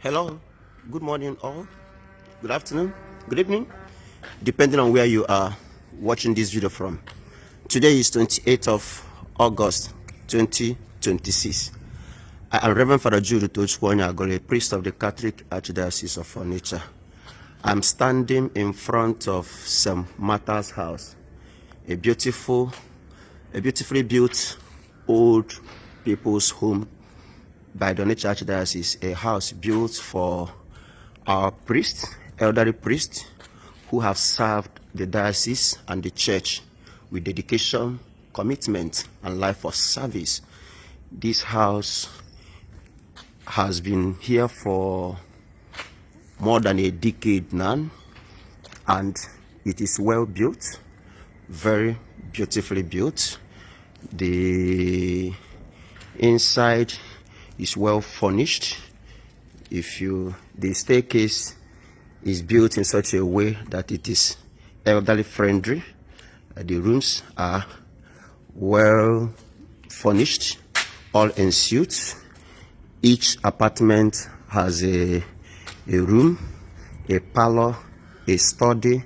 Hello, good morning, all. Good afternoon, good evening, depending on where you are watching this video from. Today is 28th of August 2026. I am Reverend Father Jude Tochwanya, a priest of the Catholic Archdiocese of Onitsha. I'm standing in front of St. Martha's house, a beautifully built old people's home by the Onitsha Archdiocese, a house built for our priests, elderly priests, who have served the diocese and the church with dedication, commitment, and life of service. This house has been here for more than a decade now, and it is well built, very beautifully built. The inside is well furnished. The staircase is built in such a way that it is elderly friendly. The rooms are well furnished, all en suite. Each apartment has a room, a parlor, a study,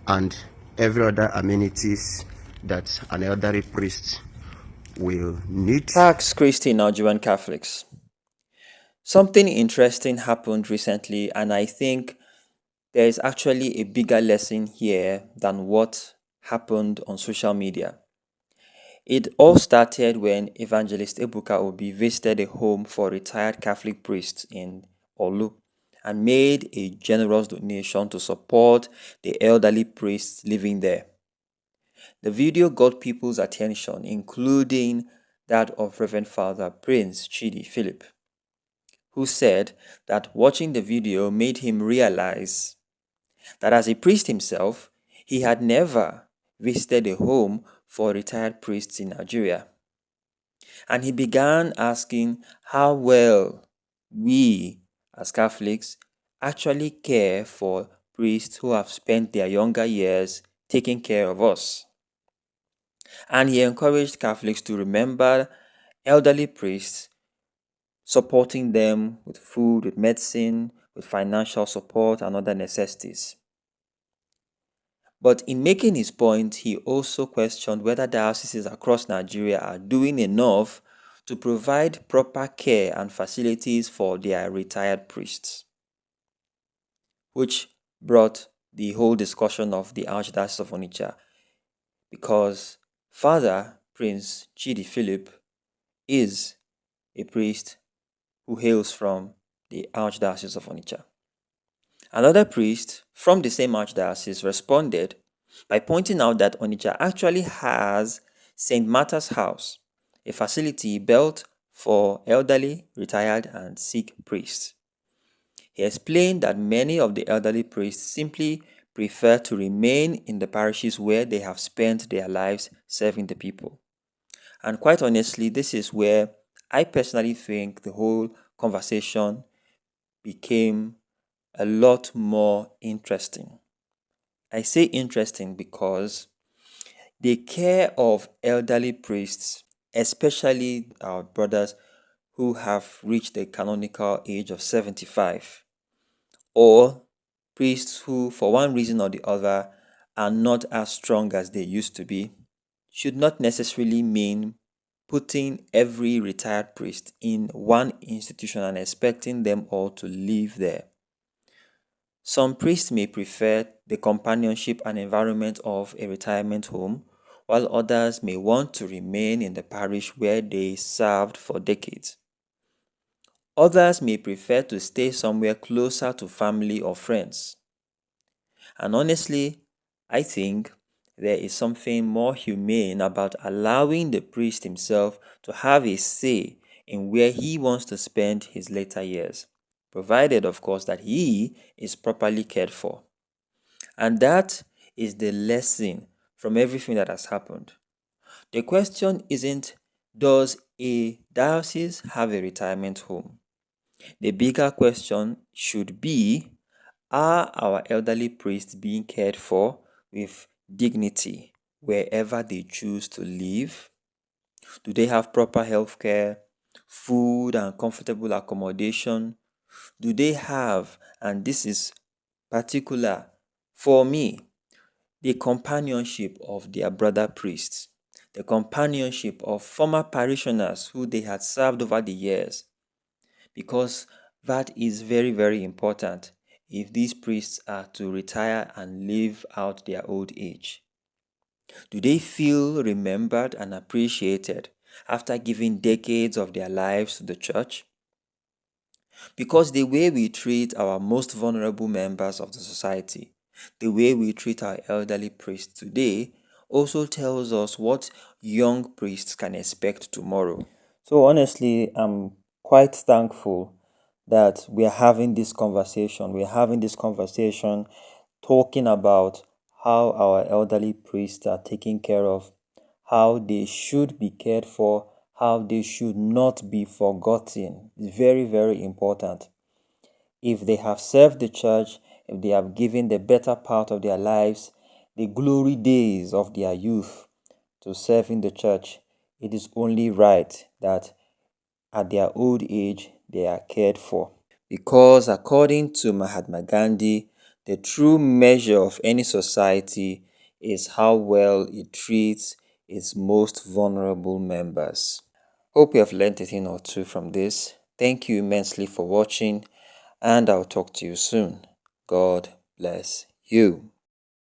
and every other amenities that an elderly priest will need. Tax Christian Nigerian Catholics. Something interesting happened recently, and I think there is actually a bigger lesson here than what happened on social media. It all started when Evangelist Ebuka Obi visited a home for retired Catholic priests in Olu and made a generous donation to support the elderly priests living there. The video got people's attention, including that of Reverend Father Prince Chidi Philip, who said that watching the video made him realize that as a priest himself, he had never visited a home for retired priests in Nigeria. And he began asking how well we, as Catholics, actually care for priests who have spent their younger years taking care of us. And he encouraged Catholics to remember elderly priests, supporting them with food, with medicine, with financial support, and other necessities. But in making his point, he also questioned whether dioceses across Nigeria are doing enough to provide proper care and facilities for their retired priests, which brought the whole discussion of the Archdiocese of Onitsha, because Father Prince Chidi Philip is a priest who hails from the Archdiocese of Onitsha. Another priest from the same archdiocese responded by pointing out that Onitsha actually has St. Martha's House, a facility built for elderly, retired, and sick priests. He explained that many of the elderly priests simply prefer to remain in the parishes where they have spent their lives serving the people. And quite honestly, this is where I personally think the whole conversation became a lot more interesting. I say interesting because the care of elderly priests, especially our brothers who have reached the canonical age of 75, or priests who, for one reason or the other, are not as strong as they used to be, should not necessarily mean putting every retired priest in one institution and expecting them all to live there. Some priests may prefer the companionship and environment of a retirement home, while others may want to remain in the parish where they served for decades. Others may prefer to stay somewhere closer to family or friends. And honestly, I think there is something more humane about allowing the priest himself to have a say in where he wants to spend his later years, provided, of course, that he is properly cared for. And that is the lesson from everything that has happened. The question isn't, does a diocese have a retirement home? The bigger question should be, are our elderly priests being cared for with dignity wherever they choose to live? Do they have proper health care, food and comfortable accommodation? Do they have, and this is particular for me, the companionship of their brother priests, the companionship of former parishioners who they had served over the years? Because that is very, very important if these priests are to retire and live out their old age. Do they feel remembered and appreciated after giving decades of their lives to the church? Because the way we treat our most vulnerable members of the society, the way we treat our elderly priests today, also tells us what young priests can expect tomorrow. So, honestly, I'm quite thankful that we are having this conversation. We're having this conversation talking about how our elderly priests are taken care of, how they should be cared for, how they should not be forgotten. It's very, very important. If they have served the church, if they have given the better part of their lives, the glory days of their youth to serve in the church, it is only right that at their old age they are cared for. Because according to Mahatma Gandhi, the true measure of any society is how well it treats its most vulnerable members. Hope you have learned a thing or two from this. Thank you immensely for watching, and I'll talk to you soon. God bless you.